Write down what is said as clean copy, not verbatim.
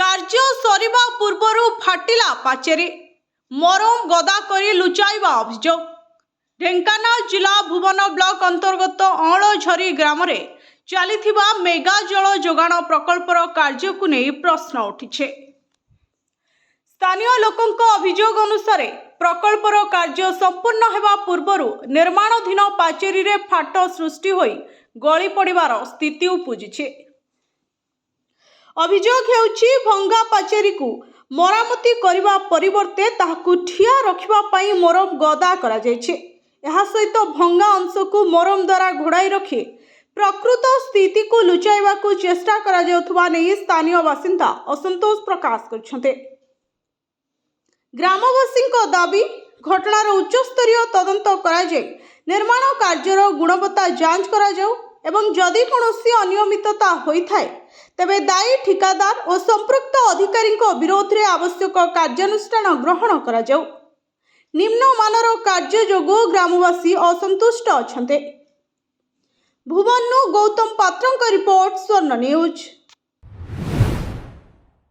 କାର୍ଯ୍ୟ ସରିବା ପୂର୍ବରୁ ଫାଟିଲା ପାଚେରୀ, ମରମ ଗଦା କରି ଲୁଚାଇବା ଅଭିଯୋଗ। ଢେଙ୍କାନାଳ ଜିଲ୍ଲା ଭୁବନ ବ୍ଲକ ଅନ୍ତର୍ଗତ ଅଁଳଝରି ଗ୍ରାମରେ ଚାଲିଥିବା ମେଗା ଜଳ ଯୋଗାଣ ପ୍ରକଳ୍ପର କାର୍ଯ୍ୟକୁ ନେଇ ପ୍ରଶ୍ନ ଉଠିଛି। ସ୍ଥାନୀୟ ଲୋକଙ୍କ ଅଭିଯୋଗ ଅନୁସାରେ ପ୍ରକଳ୍ପର କାର୍ଯ୍ୟ ସମ୍ପୂର୍ଣ୍ଣ ହେବା ପୂର୍ବରୁ ନିର୍ମାଣାଧୀନ ପାଚେରୀରେ ଫାଟ ସୃଷ୍ଟି ହୋଇ ଗଳି ପଡ଼ିବାର ସ୍ଥିତି ଉପୁଜିଛି। ଅଭିଯୋଗ ହେଉଛି ଭଙ୍ଗା ପାଚେରୀକୁ ମରାମତି କରିବା ପରିବର୍ତ୍ତେ ତାହାକୁ ଠିଆ ରଖିବା ପାଇଁ ମରମ ଗଦା କରାଯାଇଛି। ଏହା ସହିତ ଭଙ୍ଗା ଅଂଶକୁ ମରମ ଦ୍ୱାରା ଘୋଡ଼ାଇ ରଖି ପ୍ରକୃତ ସ୍ଥିତିକୁ ଲୁଚାଇବାକୁ ଚେଷ୍ଟା କରାଯାଉଥିବା ନେଇ ସ୍ଥାନୀୟ ବାସିନ୍ଦା ଅସନ୍ତୋଷ ପ୍ରକାଶ କରିଛନ୍ତି। ଗ୍ରାମବାସୀଙ୍କ ଦାବି, ଘଟଣାର ଉଚ୍ଚସ୍ତରୀୟ ତଦନ୍ତ କରାଯାଇ ନିର୍ମାଣ କାର୍ଯ୍ୟର ଗୁଣବତ୍ତା ଯାଞ୍ଚ କରାଯାଉ ଏବଂ ଯଦି କୌଣସି ଅନିୟମିତତା ହୋଇଥାଏ ତେବେ ଦାୟୀ ଠିକାଦାର ଓ ସମ୍ପୃକ୍ତ ଅଧିକାରୀଙ୍କ ବିରୋଧରେ ଆବଶ୍ୟକ କାର୍ଯ୍ୟାନୁଷ୍ଠାନ ଗ୍ରହଣ କରାଯାଉ। ନିମ୍ନମାନର କାର୍ଯ୍ୟ ଯୋଗୁଁ ଗ୍ରାମବାସୀ ଅସନ୍ତୁଷ୍ଟ ଅଛନ୍ତି। ଭୁବନରୁ ଗୌତମ ପାତ୍ରଙ୍କ ରିପୋର୍ଟ, ସ୍ୱର୍ଣ୍ଣ ନ୍ୟୁଜ୍।